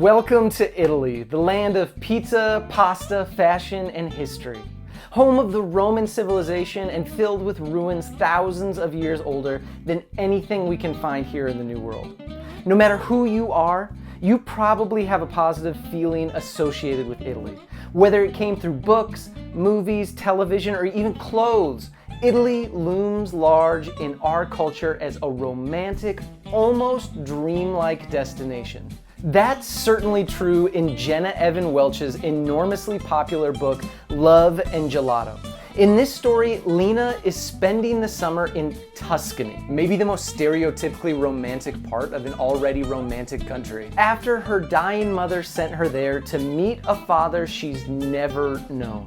Welcome to Italy, the land of pizza, pasta, fashion, and history. Home of the Roman civilization and filled with ruins thousands of years older than anything we can find here in the New World. No matter who you are, you probably have a positive feeling associated with Italy. Whether it came through books, movies, television, or even clothes, Italy looms large in our culture as a romantic, almost dreamlike destination. That's certainly true in Jenna Evan Welch's enormously popular book, Love and Gelato. In this story, Lena is spending the summer in Tuscany, maybe the most stereotypically romantic part of an already romantic country, after her dying mother sent her there to meet a father she's never known.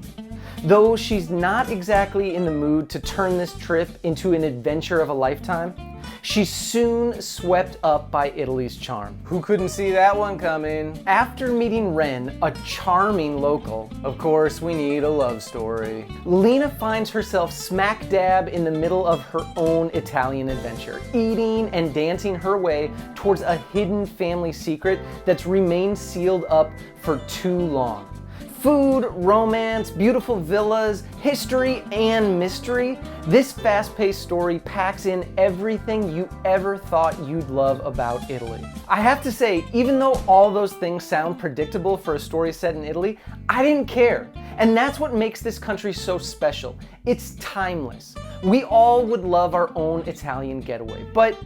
Though she's not exactly in the mood to turn this trip into an adventure of a lifetime, she's soon swept up by Italy's charm. Who couldn't see that one coming? After meeting Ren, a charming local, of course we need a love story, Lena finds herself smack dab in the middle of her own Italian adventure, eating and dancing her way towards a hidden family secret that's remained sealed up for too long. Food, romance, beautiful villas, history, and mystery. This fast-paced story packs in everything you ever thought you'd love about Italy. I have to say, even though all those things sound predictable for a story set in Italy, I didn't care. And that's what makes this country so special. It's timeless. We all would love our own Italian getaway, but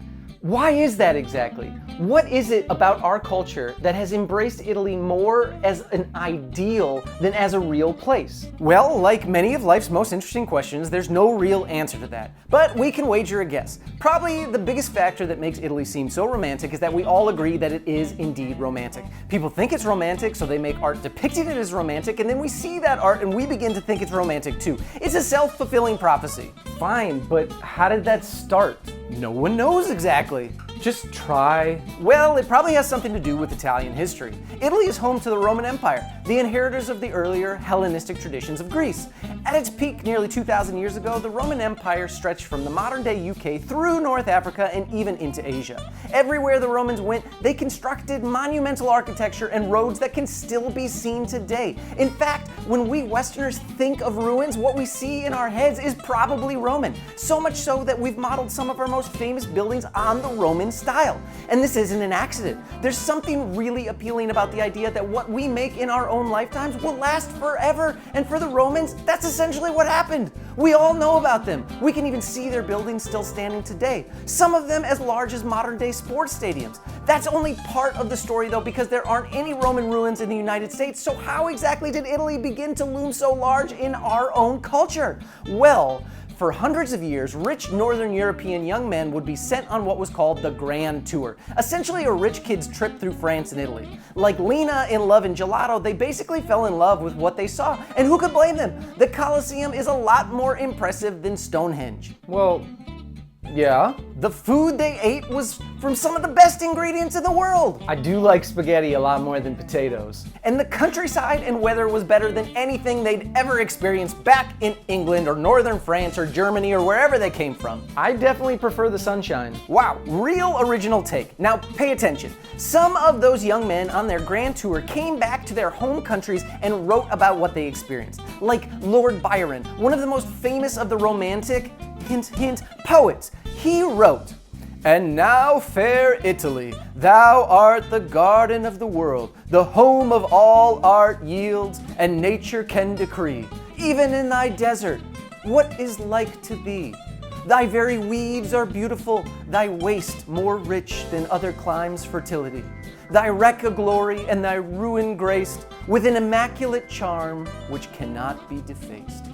why is that exactly? What is it about our culture that has embraced Italy more as an ideal than as a real place? Well, like many of life's most interesting questions, there's no real answer to that. But we can wager a guess. Probably the biggest factor that makes Italy seem so romantic is that we all agree that it is indeed romantic. People think it's romantic, so they make art depicting it as romantic, and then we see that art and we begin to think it's romantic too. It's a self-fulfilling prophecy. Fine, but how did that start? No one knows exactly. Just try. Well, it probably has something to do with Italian history. Italy is home to the Roman Empire, the inheritors of the earlier Hellenistic traditions of Greece. At its peak nearly 2,000 years ago, the Roman Empire stretched from the modern-day UK through North Africa and even into Asia. Everywhere the Romans went, they constructed monumental architecture and roads that can still be seen today. In fact, when we Westerners think of ruins, what we see in our heads is probably Roman. So much so that we've modeled some of our most famous buildings on the Roman style. And this isn't an accident. There's something really appealing about the idea that what we make in our own lifetimes will last forever. And for the Romans, that's essentially what happened. We all know about them. We can even see their buildings still standing today. Some of them as large as modern-day sports stadiums. That's only part of the story though, because there aren't any Roman ruins in the United States. So how exactly did Italy begin to loom so large in our own culture? Well, for hundreds of years, rich Northern European young men would be sent on what was called the Grand Tour, essentially a rich kid's trip through France and Italy. Like Lena in Love and Gelato, they basically fell in love with what they saw, and who could blame them? The Colosseum is a lot more impressive than Stonehenge. Well, yeah. The food they ate was from some of the best ingredients in the world. I do like spaghetti a lot more than potatoes. And the countryside and weather was better than anything they'd ever experienced back in England or northern France or Germany or wherever they came from. I definitely prefer the sunshine. Wow, real original take. Now pay attention. Some of those young men on their grand tour came back to their home countries and wrote about what they experienced. Like Lord Byron, one of the most famous of the romantic, hint, hint, poets. He wrote, "And now, fair Italy, thou art the garden of the world, the home of all art yields, and nature can decree. Even in thy desert, what is like to thee? Thy very weeds are beautiful, thy waste more rich than other climes' fertility. Thy wreck a glory, and thy ruin graced, with an immaculate charm which cannot be defaced."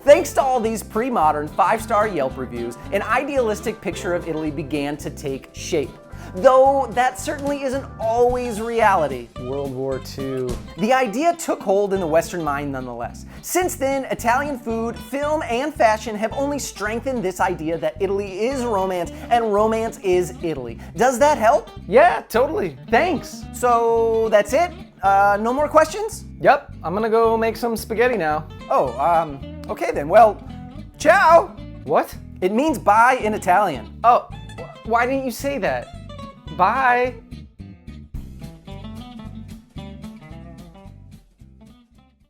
Thanks to all these pre-modern 5-star Yelp reviews, an idealistic picture of Italy began to take shape. Though that certainly isn't always reality. World War II. The idea took hold in the Western mind nonetheless. Since then, Italian food, film, and fashion have only strengthened this idea that Italy is romance and romance is Italy. Does that help? Yeah, totally. Thanks. So that's it? No more questions? Yep, I'm gonna go make some spaghetti now. Oh, okay then. Well, ciao! What? It means bye in Italian. Oh, why didn't you say that? Bye.